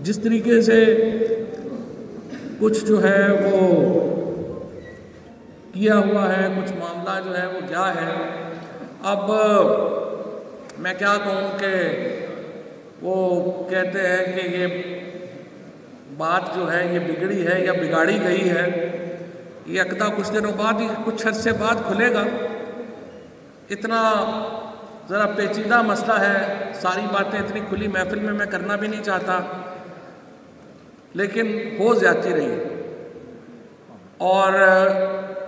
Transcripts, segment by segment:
جس طریقے سے کچھ جو ہے وہ کیا ہوا ہے، کچھ معاملہ جو ہے وہ کیا ہے، اب میں کیا کہوں کہ وہ کہتے ہیں کہ یہ بات جو ہے یہ بگڑی ہے یا بگاڑی گئی ہے، یہ عقدہ کچھ دنوں بعد ہی، کچھ عرصے بعد کھلے گا۔ اتنا ذرا پیچیدہ مسئلہ ہے، ساری باتیں اتنی کھلی محفل میں کرنا بھی نہیں چاہتا، لیکن ہو جاتی رہی اور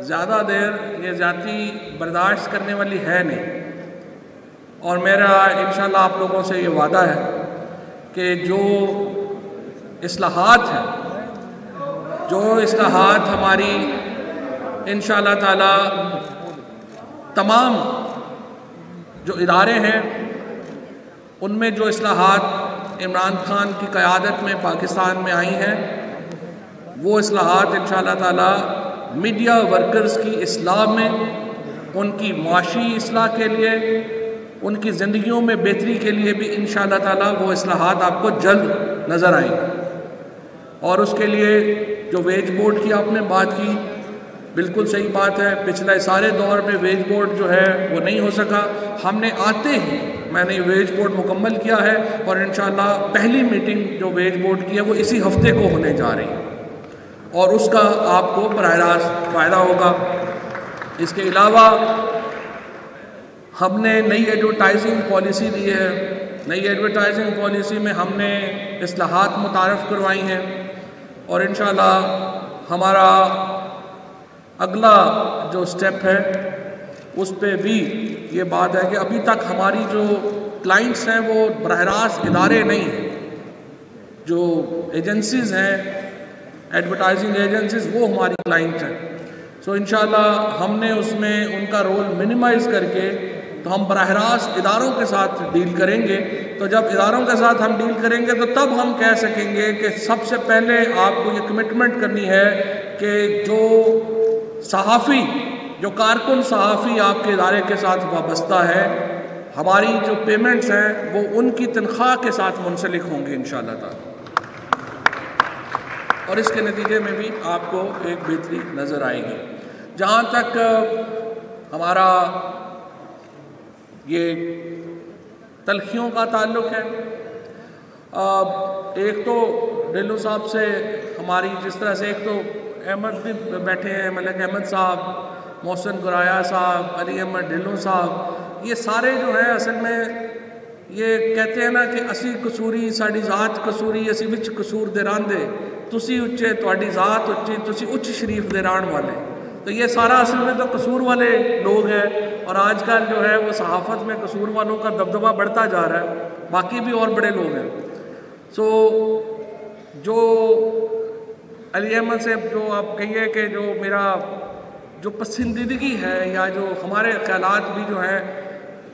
زیادہ دیر یہ زیادتی برداشت کرنے والی ہے نہیں۔ اور میرا انشاءاللہ آپ لوگوں سے یہ وعدہ ہے کہ جو اصلاحات ہیں، جو اصلاحات ہماری انشاءاللہ تعالی تمام جو ادارے ہیں ان میں جو اصلاحات عمران خان کی قیادت میں پاکستان میں آئی ہیں، وہ اصلاحات انشاءاللہ تعالی میڈیا ورکرز کی اصلاح میں، ان کی معاشی اصلاح کے لیے، ان کی زندگیوں میں بہتری کے لیے بھی انشاءاللہ تعالی وہ اصلاحات آپ کو جلد نظر آئیں گے۔ اور اس کے لیے جو ویج بورڈ کی آپ نے بات کی، بالکل صحیح بات ہے، پچھلے سارے دور میں ویج بورڈ جو ہے وہ نہیں ہو سکا، ہم نے آتے ہی میں نے ویج بورڈ مکمل کیا ہے اور انشاءاللہ پہلی میٹنگ جو ویج بورڈ کی ہے وہ اسی ہفتے کو ہونے جا رہی ہے اور اس کا آپ کو براہ راست فائدہ ہوگا۔ اس کے علاوہ ہم نے نئی ایڈورٹائزنگ پالیسی دی ہے، نئی ایڈورٹائزنگ پالیسی میں ہم نے اصلاحات متعارف کروائی ہیں اور انشاءاللہ ہمارا اگلا جو سٹیپ ہے اس پہ بھی یہ بات ہے کہ ابھی تک ہماری جو کلائنٹس ہیں وہ براہ راست ادارے نہیں ہیں، جو ایجنسیز ہیں، ایڈورٹائزنگ ایجنسیز، وہ ہماری کلائنٹ ہیں۔ سو انشاءاللہ ہم نے اس میں ان کا رول منیمائز کر کے تو ہم براہ راست اداروں کے ساتھ ڈیل کریں گے۔ تو جب اداروں کے ساتھ ہم ڈیل کریں گے تو تب ہم کہہ سکیں گے کہ سب سے پہلے آپ کو یہ کمٹمنٹ کرنی ہے کہ جو صحافی، جو کارکن صحافی آپ کے ادارے کے ساتھ وابستہ ہے، ہماری جو پیمنٹس ہیں وہ ان کی تنخواہ کے ساتھ منسلک ہوں گی انشاءاللہ تعالی، اور اس کے نتیجے میں بھی آپ کو ایک بہتری نظر آئے گی۔ جہاں تک ہمارا یہ تلخیوں کا تعلق ہے، ایک تو ڈھلو صاحب سے ہماری جس طرح سے، ایک تو احمد بھی بیٹھے ہیں، ملک احمد صاحب، محسن گرایا صاحب، علی احمد ڈھلو صاحب، یہ سارے جو ہیں اصل میں یہ کہتے ہیں نا کہ اسی قصوری ساڑی ذات قصوری اسی وچ قصور دے راندے، تسی اچے تواڈی ذات اچھی تسی اچ شریف دے ران والے۔ تو یہ سارا اصل میں تو قصور والے لوگ ہیں، اور آج کل جو ہے وہ صحافت میں قصور والوں کا دبدبہ بڑھتا جا رہا ہے، باقی بھی اور بڑے لوگ ہیں۔ سو جو علی احمد سے جو آپ کہیے کہ جو میرا جو پسندیدگی ہے یا جو ہمارے خیالات بھی جو ہیں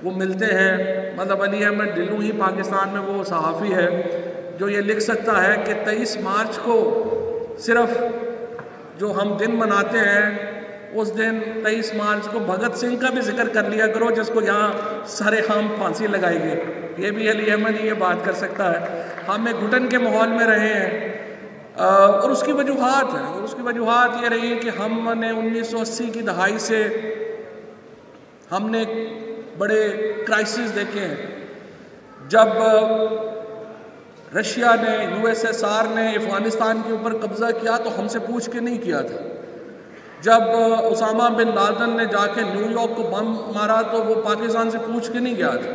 وہ ملتے ہیں، مطلب علی احمد ڈھلو ہی پاکستان میں وہ صحافی ہے جو یہ لکھ سکتا ہے کہ 23 مارچ کو صرف جو ہم دن مناتے ہیں اس دن 23 مارچ کو بھگت سنگھ کا بھی ذکر کر لیا کرو جس کو یہاں سارے ہم پھانسی لگائی گئی، یہ بھی علی احمد ہی یہ بات کر سکتا ہے۔ ہم ایک گھٹن کے ماحول میں رہے ہیں اور اس کی وجوہات ہیں، اور اس کی وجوہات یہ رہی کہ ہم نے 1980 کی دہائی سے ہم نے بڑے کرائسس دیکھے ہیں۔ جب رشیا نے، USSR نے افغانستان کے اوپر قبضہ کیا تو ہم سے پوچھ کے نہیں کیا تھا۔ جب اسامہ بن لادن نے جا کے نیو یارک کو بم مارا تو وہ پاکستان سے پوچھ کے نہیں گیا تھا،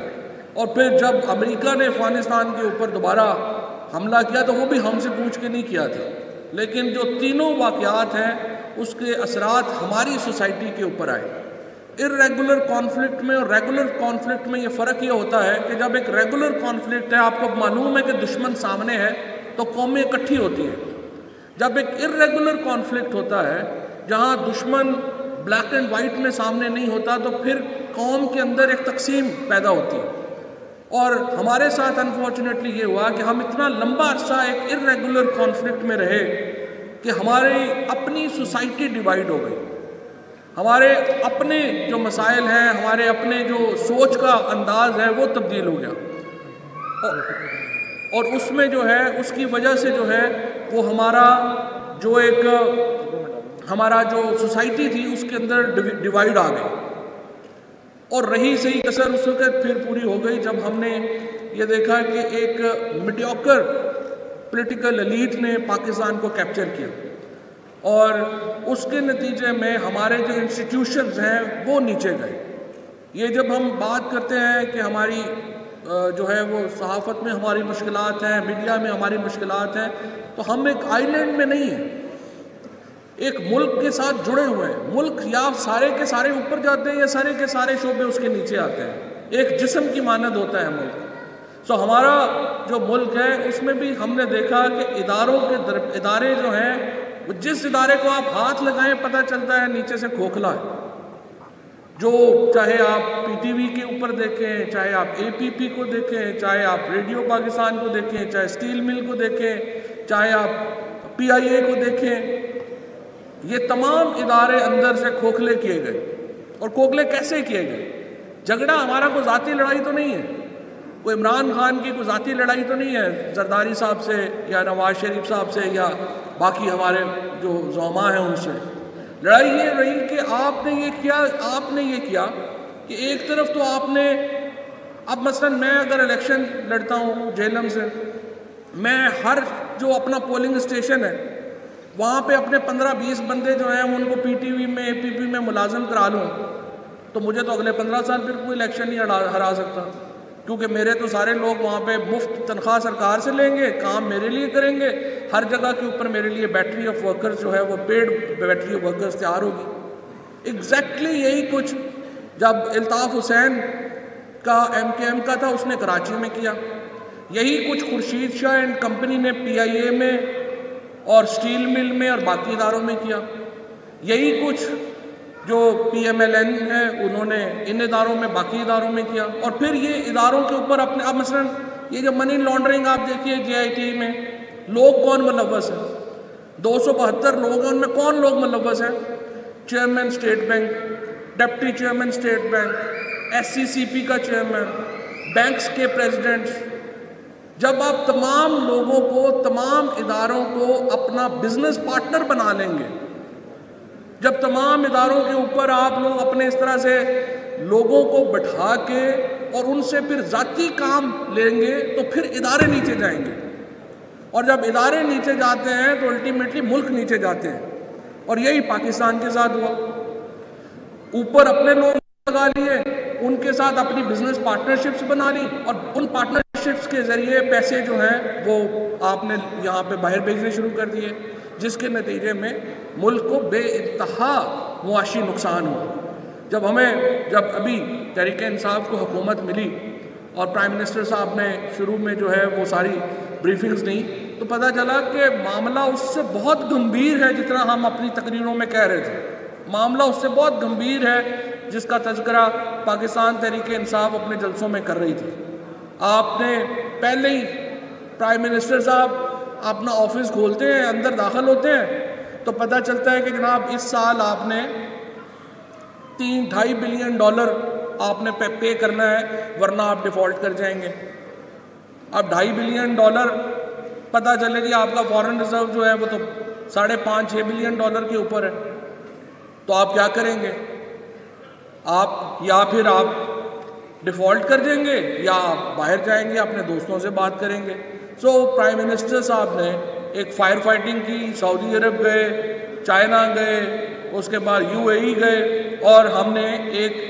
اور پھر جب امریکہ نے افغانستان کے اوپر دوبارہ حملہ کیا تو وہ بھی ہم سے پوچھ کے نہیں کیا تھا۔ لیکن جو تینوں واقعات ہیں اس کے اثرات ہماری سوسائٹی کے اوپر آئے۔ ارریگولر کانفلکٹ میں اور ریگولر کانفلکٹ میں یہ فرق یہ ہوتا ہے کہ جب ایک ریگولر کانفلکٹ ہے، آپ کو معلوم ہے کہ دشمن سامنے ہے تو قومیں اکٹھی ہوتی ہیں۔ جب ایک ارریگولر کانفلکٹ ہوتا ہے جہاں دشمن بلیک اینڈ وائٹ میں سامنے نہیں ہوتا تو پھر قوم کے اندر ایک تقسیم پیدا ہوتی ہے، اور ہمارے ساتھ انفارچونیٹلی یہ ہوا کہ ہم اتنا لمبا عرصہ ایک ارریگولر کانفلکٹ میں رہے کہ ہماری اپنی سوسائٹی ڈیوائیڈ ہو گئی، ہمارے اپنے جو مسائل ہیں، ہمارے اپنے جو سوچ کا انداز ہے وہ تبدیل ہو گیا، اور اس میں جو ہے اس کی وجہ سے جو ہے وہ ہمارا جو ایک ہمارا جو سوسائٹی تھی اس کے اندر ڈیوائیڈ آ گئی، اور رہی صحیح کسر اس وقت پھر پوری ہو گئی جب ہم نے یہ دیکھا کہ ایک میڈیوکر پولیٹیکل ایلیٹ نے پاکستان کو کیپچر کیا، اور اس کے نتیجے میں ہمارے جو انسٹیٹیوشنز ہیں وہ نیچے گئے۔ یہ جب ہم بات کرتے ہیں کہ ہماری جو ہے وہ صحافت میں ہماری مشکلات ہیں، میڈیا میں ہماری مشکلات ہیں، تو ہم ایک آئی لینڈ میں نہیں ہیں، ایک ملک کے ساتھ جڑے ہوئے ہیں۔ ملک یا سارے کے سارے اوپر جاتے ہیں یا سارے کے سارے شعبے اس کے نیچے آتے ہیں، ایک جسم کی مانند ہوتا ہے ملک۔ سو ہمارا جو ملک ہے اس میں بھی ہم نے دیکھا کہ ادارے جو ہیں، جس ادارے کو آپ ہاتھ لگائیں پتہ چلتا ہے نیچے سے کھوکھلا ہے، جو چاہے آپ پی ٹی وی کے اوپر دیکھیں، چاہے آپ اے پی پی کو دیکھیں، چاہے آپ ریڈیو پاکستان کو دیکھیں، چاہے اسٹیل مل کو دیکھیں، چاہے آپ پی آئی اے کو دیکھیں، یہ تمام ادارے اندر سے کھوکھلے کیے گئے۔ اور کھوکھلے کیسے کیے گئے؟ جھگڑا ہمارا کوئی ذاتی لڑائی تو نہیں ہے، کوئی عمران خان کی کوئی ذاتی لڑائی تو نہیں ہے زرداری صاحب سے یا نواز شریف صاحب سے یا باقی ہمارے جو زعماء ہیں ان سے۔ لڑائی یہ رہی کہ آپ نے یہ کیا کہ ایک طرف تو آپ نے، اب مثلا میں اگر الیکشن لڑتا ہوں جہلم سے، میں ہر جو اپنا پولنگ اسٹیشن ہے وہاں پہ اپنے 15-20 بندے جو ہیں ان کو پی ٹی وی میں اے پی پی میں ملازم کرا لوں تو مجھے تو اگلے 15 سال پھر کوئی الیکشن نہیں ہرا سکتا، کیونکہ میرے تو سارے لوگ وہاں پہ مفت تنخواہ سرکار سے لیں گے، کام میرے لیے کریں گے، ہر جگہ کے اوپر میرے لیے بیٹری آف ورکرز جو ہے وہ پیڈ بیٹری آف ورکرز تیار ہوگی۔ ایگزیکٹلی یہی کچھ جب الطاف حسین کا MKM کا تھا اس نے کراچی میں کیا، یہی کچھ خورشید شاہ اینڈ کمپنی نے PIA میں اور اسٹیل مل میں اور باقی اداروں میں کیا، یہی کچھ جو PMLN ہے انہوں نے ان اداروں میں باقی اداروں میں کیا، اور پھر یہ اداروں کے اوپر اپنے، اب مثلا یہ جو منی لانڈرنگ آپ دیکھیے JIT میں لوگ کون ملوث ہیں، 272 لوگ ہیں، ان میں کون لوگ ملوث ہیں؟ Chairman state bank, deputy chairman state bank, SCCP کا چیئرمین، بینکس کے پریزیڈنٹس۔ جب آپ تمام لوگوں کو، تمام اداروں کو اپنا بزنس پارٹنر بنا لیں گے، جب تمام اداروں کے اوپر آپ لوگ اپنے اس طرح سے لوگوں کو بٹھا کے اور ان سے پھر ذاتی کام لیں گے تو پھر ادارے نیچے جائیں گے، اور جب ادارے نیچے جاتے ہیں تو الٹیمیٹلی ملک نیچے جاتے ہیں، اور یہی پاکستان کے ساتھ ہوا۔ اوپر اپنے لوگ لگا لیے، ان کے ساتھ اپنی بزنس پارٹنرشپس بنا لی، اور ان پارٹنرشپس کے ذریعے پیسے جو ہیں وہ آپ نے یہاں پہ باہر بھیجنے شروع کر دیے، جس کے نتیجے میں ملک کو بے انتہا معاشی نقصان ہوا۔ جب ابھی تحریک انصاف کو حکومت ملی اور پرائم منسٹر صاحب نے شروع میں جو ہے وہ ساری بریفنگز دیں تو پتہ چلا کہ معاملہ اس سے بہت گمبھیر ہے، جتنا ہم اپنی تقریروں میں کہہ رہے تھے، معاملہ اس سے بہت گمبھیر ہے جس کا تذکرہ پاکستان تحریک انصاف اپنے جلسوں میں کر رہی تھی۔ آپ نے پہلے ہی پرائم منسٹر صاحب اپنا آفس کھولتے ہیں، اندر داخل ہوتے ہیں تو پتہ چلتا ہے کہ جناب اس سال آپ نے $3.5 بلین آپ نے پے کرنا ہے ورنہ آپ ڈیفالٹ کر جائیں گے۔ اب $2.5 بلین پتہ چلے کہ آپ کا فارن ریزرو جو ہے وہ تو $5.5-6 بلین کے اوپر ہے، تو آپ کیا کریں گے؟ آپ یا پھر آپ ڈیفالٹ کر دیں گے یا آپ باہر جائیں گے، اپنے دوستوں سے بات کریں گے۔ سو پرائم منسٹر صاحب نے ایک فائر فائٹنگ کی، سعودی عرب گئے، چائنا گئے، اس کے بعد UAE گئے، اور ہم نے ایک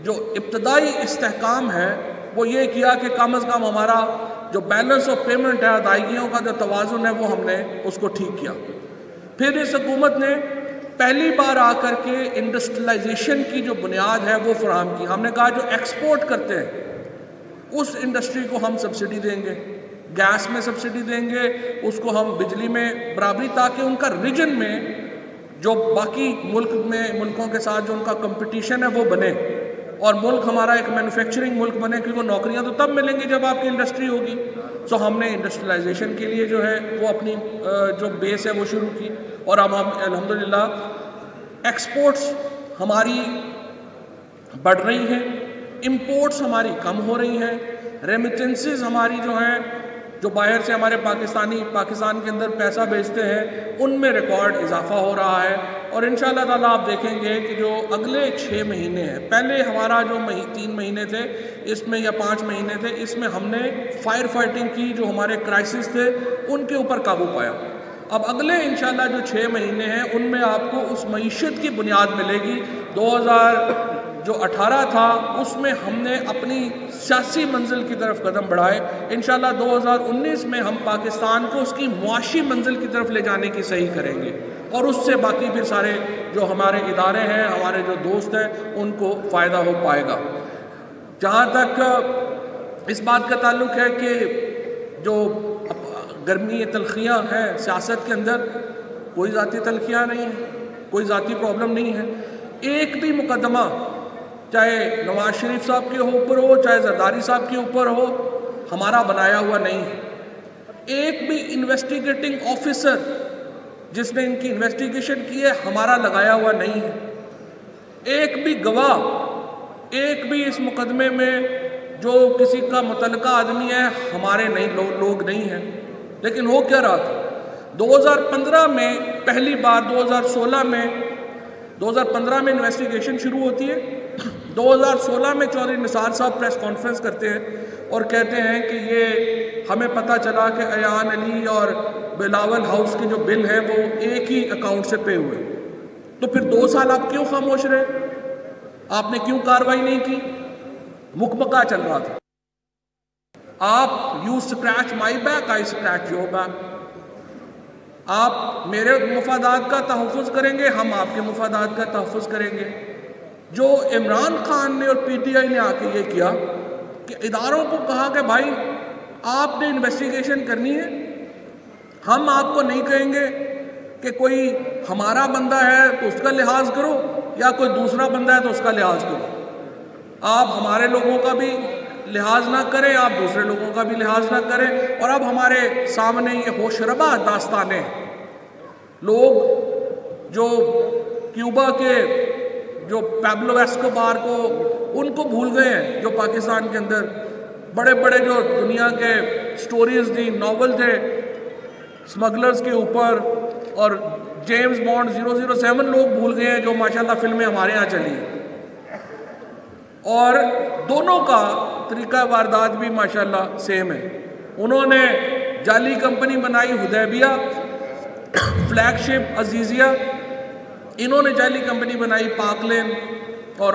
جو ابتدائی استحکام ہے وہ یہ کیا کہ کم از کم ہمارا جو بیلنس آف پیمنٹ ہے، ادائیگیوں کا جو توازن ہے، وہ ہم نے اس کو ٹھیک کیا۔ پھر اس حکومت نے پہلی بار آ کر کے انڈسٹریلائزیشن کی جو بنیاد ہے وہ فراہم کی۔ ہم نے کہا جو ایکسپورٹ کرتے ہیں اس انڈسٹری کو ہم سبسڈی دیں گے، گیس میں سبسڈی دیں گے، اس کو ہم بجلی میں برابری، تاکہ ان کا ریجن میں جو باقی ملکوں کے ساتھ جو ان کا کمپٹیشن ہے وہ بنے، اور ملک ہمارا ایک مینوفیکچرنگ ملک بنے، کیونکہ نوکریاں تو تب ملیں گی جب آپ کی انڈسٹری ہوگی۔ سو ہم نے انڈسٹریلائزیشن کے لیے جو ہے وہ اپنی جو بیس ہے وہ شروع کی، اور اب ہم الحمدللہ ایکسپورٹس ہماری بڑھ رہی ہیں، امپورٹس ہماری کم ہو رہی ہیں، ریمیٹنسز ہماری جو ہیں جو باہر سے ہمارے پاکستان کے اندر پیسہ بھیجتے ہیں ان میں ریکارڈ اضافہ ہو رہا ہے. اور انشاءاللہ تعالیٰ آپ دیکھیں گے کہ جو اگلے 6 مہینے ہیں، پہلے ہمارا جو 3 مہینے تھے اس میں یا 5 مہینے تھے، اس میں ہم نے فائر فائٹنگ کی، جو ہمارے کرائسس تھے ان کے اوپر قابو پایا. اب اگلے انشاءاللہ جو 6 مہینے ہیں ان میں آپ کو اس معیشت کی بنیاد ملے گی. 2018 تھا اس میں ہم نے اپنی سیاسی منزل کی طرف قدم بڑھائے. انشاءاللہ 2019 میں ہم پاکستان کو اس کی معاشی منزل کی طرف لے جانے کی صحیح کریں گے، اور اس سے باقی پھر سارے جو ہمارے ادارے ہیں، ہمارے جو دوست ہیں، ان کو فائدہ ہو پائے گا. جہاں تک اس بات کا تعلق ہے کہ جو گرمی تلخیاں ہیں سیاست کے اندر، کوئی ذاتی تلخیاں نہیں ہیں، کوئی ذاتی پرابلم نہیں ہے. ایک بھی مقدمہ چاہے نواز شریف صاحب کے اوپر ہو، چاہے زرداری صاحب کے اوپر ہو، ہمارا بنایا ہوا نہیں ہے. ایک بھی انویسٹیگیٹنگ آفیسر جس نے ان کی انویسٹیگیشن کی ہے ہمارا لگایا ہوا نہیں ہے. ایک بھی گواہ، ایک بھی اس مقدمے میں جو کسی کا متعلقہ آدمی ہے ہمارے لوگ نہیں ہیں. لیکن ہو کیا رہا تھا؟ 2015 میں پہلی بار 2015 میں انویسٹیگیشن شروع ہوتی ہے. 2016 میں چودھری نثار صاحب پریس کانفرنس کرتے ہیں اور کہتے ہیں کہ یہ ہمیں پتہ چلا کہ ایان علی اور بلاول ہاؤس کے جو بل ہیں وہ ایک ہی اکاؤنٹ سے پے ہوئے. تو پھر 2 سال آپ کیوں خاموش رہے؟ آپ نے کیوں کاروائی نہیں کی؟ مکمکہ چل رہا تھا. آپ you scratch my back, I scratch your back. آپ میرے مفادات کا تحفظ کریں گے، ہم آپ کے مفادات کا تحفظ کریں گے. جو عمران خان نے اور پی ٹی آئی نے آ کے یہ کیا کہ اداروں کو کہا کہ بھائی آپ نے انویسٹیگیشن کرنی ہے، ہم آپ کو نہیں کہیں گے کہ کوئی ہمارا بندہ ہے تو اس کا لحاظ کرو یا کوئی دوسرا بندہ ہے تو اس کا لحاظ کرو. آپ ہمارے لوگوں کا بھی لحاظ نہ کریں، آپ دوسرے لوگوں کا بھی لحاظ نہ کریں. اور اب ہمارے سامنے یہ ہوش ربا داستانیں، لوگ جو کیوبا کے جو پیبلو ایسکوبار کو ان کو بھول گئے ہیں، جو پاکستان کے اندر بڑے بڑے جو دنیا کے سٹوریز تھی، ناول تھے سمگلرز کے اوپر، اور جیمز بانڈ 007 لوگ بھول گئے ہیں جو ماشاءاللہ فلمیں ہمارے ہاں چلی. اور دونوں کا طریقہ واردات بھی ماشاءاللہ سیم ہے. انہوں نے جعلی کمپنی بنائی حدیبیہ، فلیگ شپ عزیزیہ، انہوں نے جعلی کمپنی بنائی پاک لین اور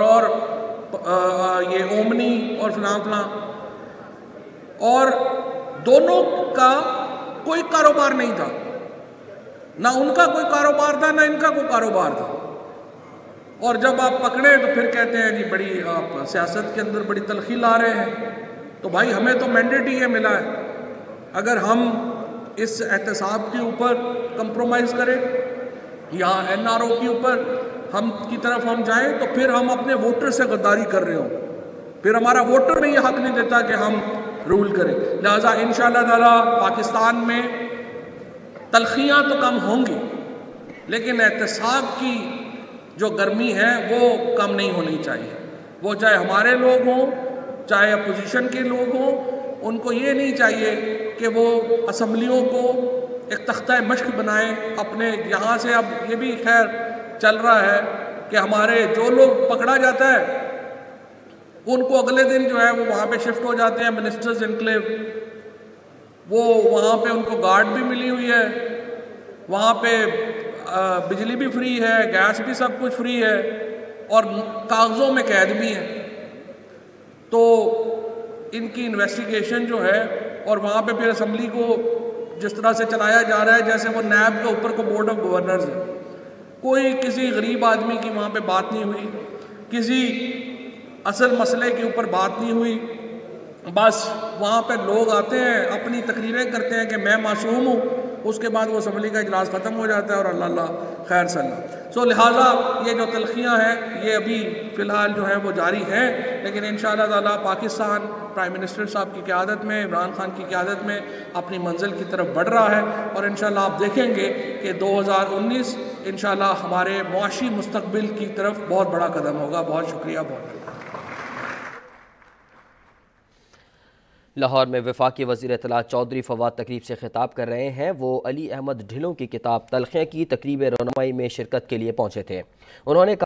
یہ اومنی اور فلاں. اور دونوں کا کوئی کاروبار نہیں تھا، نہ ان کا کوئی کاروبار تھا نہ ان کا کوئی کاروبار تھا. اور جب آپ پکڑے تو پھر کہتے ہیں جی بڑی آپ سیاست کے اندر بڑی تلخی لا رہے ہیں. تو بھائی ہمیں تو مینڈیٹ ہی یہ ملا ہے، اگر ہم اس احتساب کے اوپر کمپرومائز کریں یا این آر او کے اوپر ہم کی طرف ہم جائیں تو پھر ہم اپنے ووٹر سے غداری کر رہے ہوں، پھر ہمارا ووٹر بھی یہ حق نہیں دیتا کہ ہم رول کریں. لہٰذا انشاءاللہ تعالیٰ پاکستان میں تلخیاں تو کم ہوں گی، لیکن احتساب کی جو گرمی ہے وہ کم نہیں ہونی چاہیے. وہ چاہے ہمارے لوگ ہوں چاہے اپوزیشن کے لوگ ہوں، ان کو یہ نہیں چاہیے کہ وہ اسمبلیوں کو ایک تختہ مشق بنائیں اپنے یہاں سے. اب یہ بھی خیر چل رہا ہے کہ ہمارے جو لوگ پکڑا جاتا ہے ان کو اگلے دن جو ہے وہ وہاں پہ شفٹ ہو جاتے ہیں منسٹرز انکلیو. وہ وہاں پہ ان کو گارڈ بھی ملی ہوئی ہے، وہاں پہ بجلی بھی فری ہے، گیس بھی سب کچھ فری ہے، اور کاغذوں میں قید بھی ہیں. تو ان کی انویسٹیگیشن جو ہے، اور وہاں پہ پھر اسمبلی کو جس طرح سے چلایا جا رہا ہے جیسے وہ نیب کے اوپر کو بورڈ آف گورنرز ہے. کوئی کسی غریب آدمی کی وہاں پہ بات نہیں ہوئی، کسی اصل مسئلے کے اوپر بات نہیں ہوئی. بس وہاں پہ لوگ آتے ہیں اپنی تقریریں کرتے ہیں کہ میں معصوم ہوں، اس کے بعد وہ اسمبلی کا اجلاس ختم ہو جاتا ہے اور اللہ خیر صلی اللہ. سو لہٰذا یہ جو تلخیاں ہیں یہ ابھی فی الحال جو ہیں وہ جاری ہیں، لیکن انشاءاللہ تعالیٰ پاکستان پرائم منسٹر صاحب کی قیادت میں، عمران خان کی قیادت میں اپنی منزل کی طرف بڑھ رہا ہے. اور انشاءاللہ آپ دیکھیں گے کہ 2019 انشاءاللہ ہمارے معاشی مستقبل کی طرف بہت بڑا قدم ہوگا. بہت شکریہ. بہت لاہور میں وفاقی وزیر اطلاعات چودھری فواد تقریب سے خطاب کر رہے ہیں۔ وہ علی احمد ڈھلوں کی کتاب تلخیاں کی تقریب رونمائی میں شرکت کے لیے پہنچے تھے۔ انہوں نے